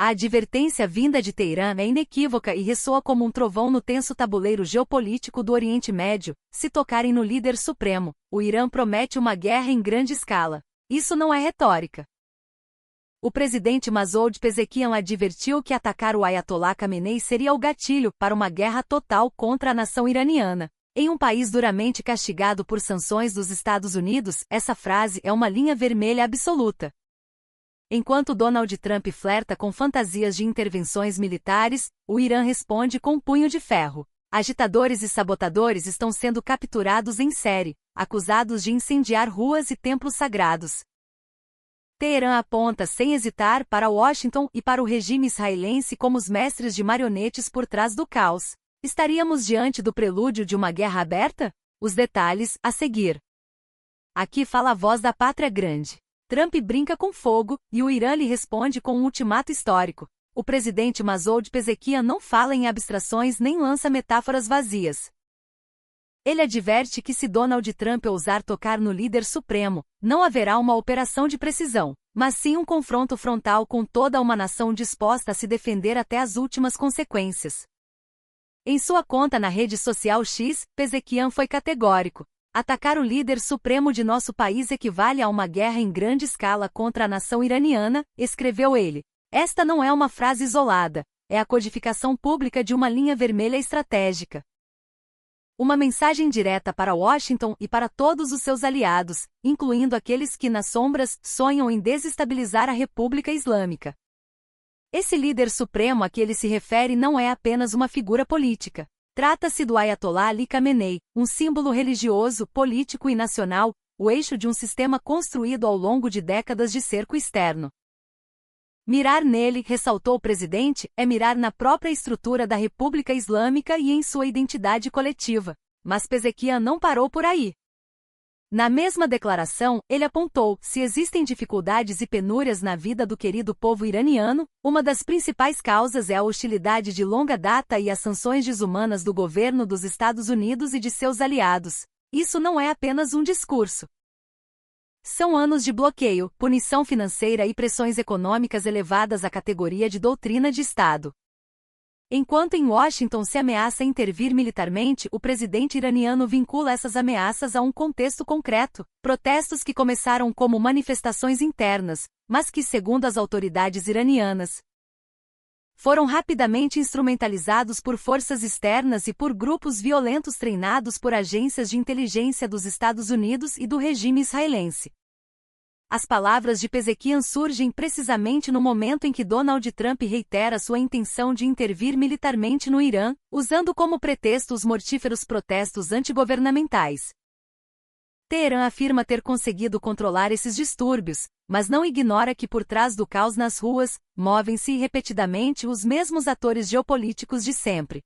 A advertência vinda de Teherã é inequívoca e ressoa como um trovão no tenso tabuleiro geopolítico do Oriente Médio. Se tocarem no líder supremo, o Irã promete uma guerra em grande escala. Isso não é retórica. O presidente Masoud Pezeshkian advertiu que atacar o Ayatollah Khamenei seria o gatilho para uma guerra total contra a nação iraniana. Em um país duramente castigado por sanções dos Estados Unidos, essa frase é uma linha vermelha absoluta. Enquanto Donald Trump flerta com fantasias de intervenções militares, o Irã responde com punho de ferro. Agitadores e sabotadores estão sendo capturados em série, acusados de incendiar ruas e templos sagrados. Teherã aponta sem hesitar para Washington e para o regime israelense como os mestres de marionetes por trás do caos. Estaríamos diante do prelúdio de uma guerra aberta? Os detalhes, a seguir. Aqui fala a voz da pátria grande. Trump brinca com fogo, e o Irã lhe responde com um ultimato histórico. O presidente Masoud Pezeshkian não fala em abstrações nem lança metáforas vazias. Ele adverte que se Donald Trump ousar tocar no líder supremo, não haverá uma operação de precisão, mas sim um confronto frontal com toda uma nação disposta a se defender até as últimas consequências. Em sua conta na rede social X, Pezeshkian foi categórico. Atacar o líder supremo de nosso país equivale a uma guerra em grande escala contra a nação iraniana, escreveu ele. Esta não é uma frase isolada, é a codificação pública de uma linha vermelha estratégica. Uma mensagem direta para Washington e para todos os seus aliados, incluindo aqueles que nas sombras sonham em desestabilizar a República Islâmica. Esse líder supremo a que ele se refere não é apenas uma figura política. Trata-se do Ayatollah Ali Khamenei, um símbolo religioso, político e nacional, o eixo de um sistema construído ao longo de décadas de cerco externo. Mirar nele, ressaltou o presidente, é mirar na própria estrutura da República Islâmica e em sua identidade coletiva. Mas Pezeshkian não parou por aí. Na mesma declaração, ele apontou: se existem dificuldades e penúrias na vida do querido povo iraniano, uma das principais causas é a hostilidade de longa data e as sanções desumanas do governo dos Estados Unidos e de seus aliados. Isso não é apenas um discurso. São anos de bloqueio, punição financeira e pressões econômicas elevadas à categoria de doutrina de Estado. Enquanto em Washington se ameaça intervir militarmente, o presidente iraniano vincula essas ameaças a um contexto concreto, protestos que começaram como manifestações internas, mas que, segundo as autoridades iranianas, foram rapidamente instrumentalizados por forças externas e por grupos violentos treinados por agências de inteligência dos Estados Unidos e do regime israelense. As palavras de Pezeshkian surgem precisamente no momento em que Donald Trump reitera sua intenção de intervir militarmente no Irã, usando como pretexto os mortíferos protestos antigovernamentais. Teherã afirma ter conseguido controlar esses distúrbios, mas não ignora que por trás do caos nas ruas, movem-se repetidamente os mesmos atores geopolíticos de sempre.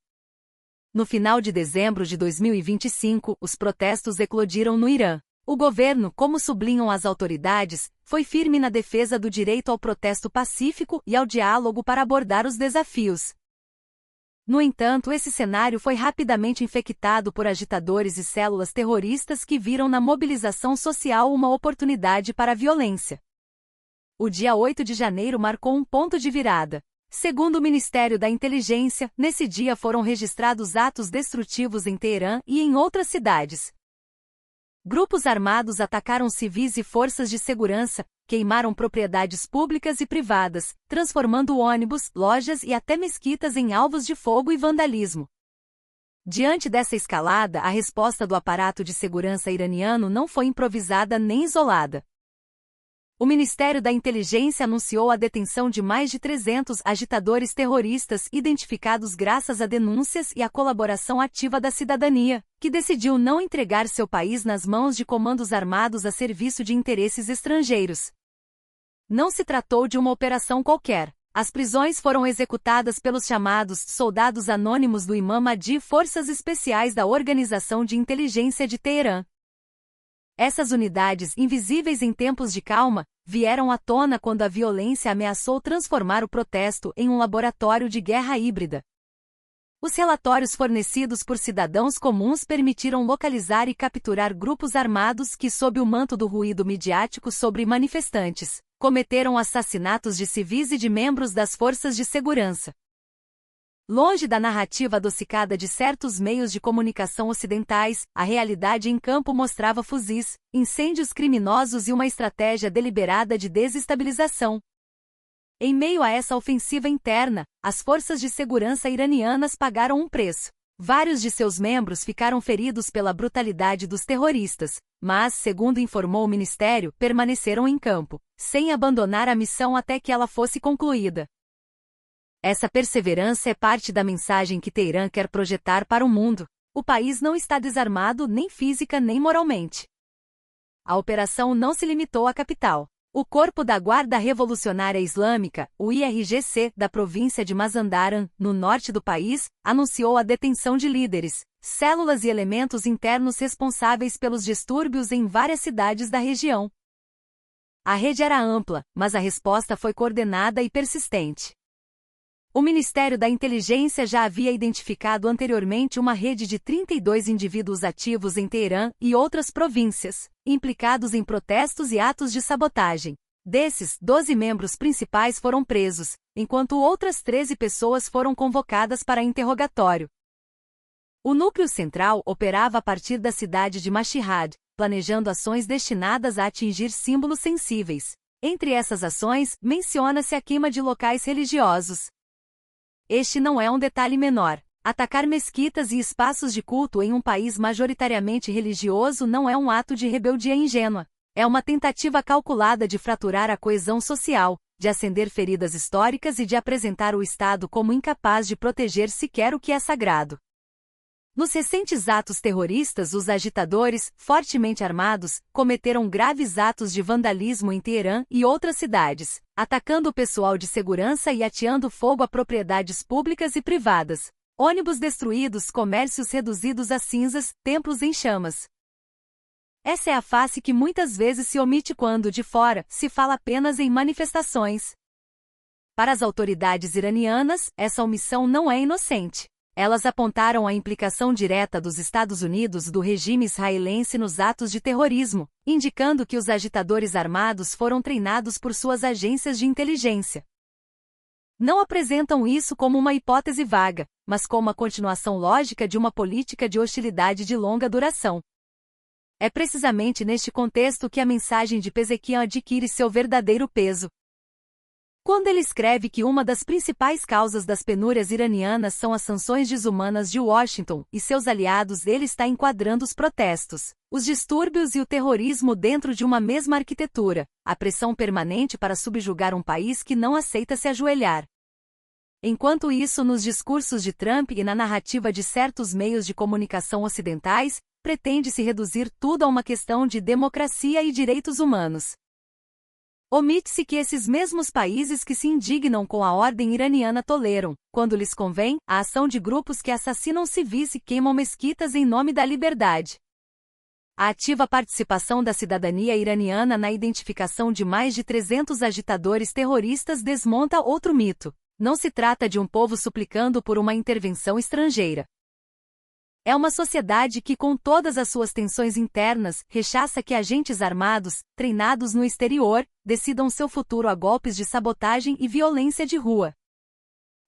No final de dezembro de 2025, os protestos eclodiram no Irã. O governo, como sublinham as autoridades, foi firme na defesa do direito ao protesto pacífico e ao diálogo para abordar os desafios. No entanto, esse cenário foi rapidamente infectado por agitadores e células terroristas que viram na mobilização social uma oportunidade para a violência. O dia 8 de janeiro marcou um ponto de virada. Segundo o Ministério da Inteligência, nesse dia foram registrados atos destrutivos em Teherã e em outras cidades. Grupos armados atacaram civis e forças de segurança, queimaram propriedades públicas e privadas, transformando ônibus, lojas e até mesquitas em alvos de fogo e vandalismo. Diante dessa escalada, a resposta do aparato de segurança iraniano não foi improvisada nem isolada. O Ministério da Inteligência anunciou a detenção de mais de 300 agitadores terroristas identificados graças a denúncias e à colaboração ativa da cidadania, que decidiu não entregar seu país nas mãos de comandos armados a serviço de interesses estrangeiros. Não se tratou de uma operação qualquer. As prisões foram executadas pelos chamados soldados anônimos do Imam Mahdi, forças especiais da Organização de Inteligência de Teherã. Essas unidades, invisíveis em tempos de calma, vieram à tona quando a violência ameaçou transformar o protesto em um laboratório de guerra híbrida. Os relatórios fornecidos por cidadãos comuns permitiram localizar e capturar grupos armados que, sob o manto do ruído midiático sobre manifestantes, cometeram assassinatos de civis e de membros das forças de segurança. Longe da narrativa adocicada de certos meios de comunicação ocidentais, a realidade em campo mostrava fuzis, incêndios criminosos e uma estratégia deliberada de desestabilização. Em meio a essa ofensiva interna, as forças de segurança iranianas pagaram um preço. Vários de seus membros ficaram feridos pela brutalidade dos terroristas, mas, segundo informou o ministério, permaneceram em campo, sem abandonar a missão até que ela fosse concluída. Essa perseverança é parte da mensagem que Teherã quer projetar para o mundo. O país não está desarmado nem física nem moralmente. A operação não se limitou à capital. O Corpo da Guarda Revolucionária Islâmica, o IRGC, da província de Mazandaran, no norte do país, anunciou a detenção de líderes, células e elementos internos responsáveis pelos distúrbios em várias cidades da região. A rede era ampla, mas a resposta foi coordenada e persistente. O Ministério da Inteligência já havia identificado anteriormente uma rede de 32 indivíduos ativos em Teherã e outras províncias, implicados em protestos e atos de sabotagem. Desses, 12 membros principais foram presos, enquanto outras 13 pessoas foram convocadas para interrogatório. O núcleo central operava a partir da cidade de Mashhad, planejando ações destinadas a atingir símbolos sensíveis. Entre essas ações, menciona-se a queima de locais religiosos. Este não é um detalhe menor. Atacar mesquitas e espaços de culto em um país majoritariamente religioso não é um ato de rebeldia ingênua. É uma tentativa calculada de fraturar a coesão social, de acender feridas históricas e de apresentar o Estado como incapaz de proteger sequer o que é sagrado. Nos recentes atos terroristas, os agitadores, fortemente armados, cometeram graves atos de vandalismo em Teherã e outras cidades, atacando o pessoal de segurança e ateando fogo a propriedades públicas e privadas. Ônibus destruídos, comércios reduzidos a cinzas, templos em chamas. Essa é a face que muitas vezes se omite quando, de fora, se fala apenas em manifestações. Para as autoridades iranianas, essa omissão não é inocente. Elas apontaram a implicação direta dos Estados Unidos do regime israelense nos atos de terrorismo, indicando que os agitadores armados foram treinados por suas agências de inteligência. Não apresentam isso como uma hipótese vaga, mas como a continuação lógica de uma política de hostilidade de longa duração. É precisamente neste contexto que a mensagem de Pezeshkian adquire seu verdadeiro peso. Quando ele escreve que uma das principais causas das penúrias iranianas são as sanções desumanas de Washington e seus aliados, ele está enquadrando os protestos, os distúrbios e o terrorismo dentro de uma mesma arquitetura, a pressão permanente para subjugar um país que não aceita se ajoelhar. Enquanto isso, nos discursos de Trump e na narrativa de certos meios de comunicação ocidentais, pretende-se reduzir tudo a uma questão de democracia e direitos humanos. Omite-se que esses mesmos países que se indignam com a ordem iraniana toleram, quando lhes convém, a ação de grupos que assassinam civis e queimam mesquitas em nome da liberdade. A ativa participação da cidadania iraniana na identificação de mais de 300 agitadores terroristas desmonta outro mito. Não se trata de um povo suplicando por uma intervenção estrangeira. É uma sociedade que, com todas as suas tensões internas, rechaça que agentes armados, treinados no exterior, decidam seu futuro a golpes de sabotagem e violência de rua.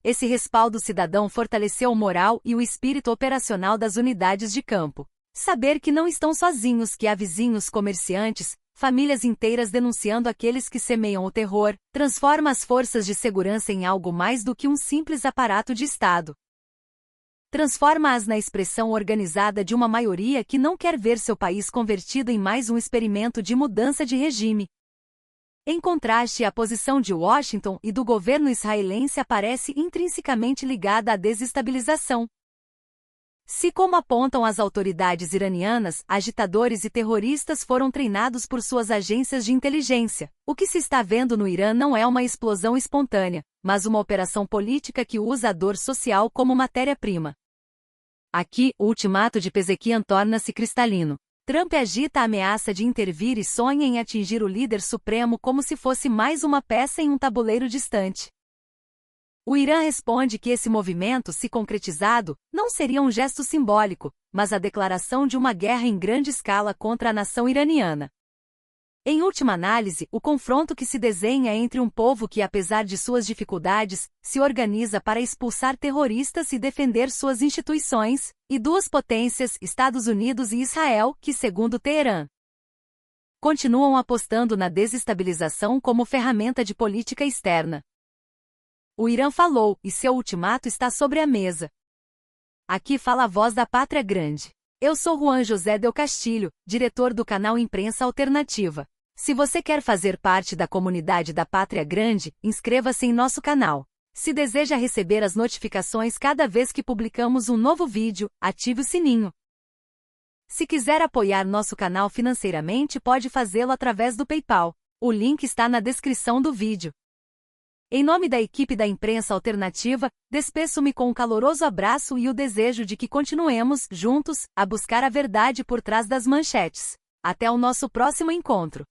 Esse respaldo cidadão fortaleceu o moral e o espírito operacional das unidades de campo. Saber que não estão sozinhos, que há vizinhos, comerciantes, famílias inteiras denunciando aqueles que semeiam o terror, transforma as forças de segurança em algo mais do que um simples aparato de Estado. Transforma-as na expressão organizada de uma maioria que não quer ver seu país convertido em mais um experimento de mudança de regime. Em contraste, a posição de Washington e do governo israelense aparece intrinsecamente ligada à desestabilização. Se, como apontam as autoridades iranianas, agitadores e terroristas foram treinados por suas agências de inteligência, o que se está vendo no Irã não é uma explosão espontânea, mas uma operação política que usa a dor social como matéria-prima. Aqui, o ultimato de Pezeshkian torna-se cristalino. Trump agita a ameaça de intervir e sonha em atingir o líder supremo como se fosse mais uma peça em um tabuleiro distante. O Irã responde que esse movimento, se concretizado, não seria um gesto simbólico, mas a declaração de uma guerra em grande escala contra a nação iraniana. Em última análise, o confronto que se desenha é entre um povo que, apesar de suas dificuldades, se organiza para expulsar terroristas e defender suas instituições, e duas potências, Estados Unidos e Israel, que, segundo Teherã, continuam apostando na desestabilização como ferramenta de política externa. O Irã falou, e seu ultimato está sobre a mesa. Aqui fala a voz da Pátria Grande. Eu sou Juan José Del Castilho, diretor do canal Imprensa Alternativa. Se você quer fazer parte da comunidade da Pátria Grande, inscreva-se em nosso canal. Se deseja receber as notificações cada vez que publicamos um novo vídeo, ative o sininho. Se quiser apoiar nosso canal financeiramente, pode fazê-lo através do PayPal. O link está na descrição do vídeo. Em nome da equipe da Imprensa Alternativa, despeço-me com um caloroso abraço e o desejo de que continuemos, juntos, a buscar a verdade por trás das manchetes. Até o nosso próximo encontro.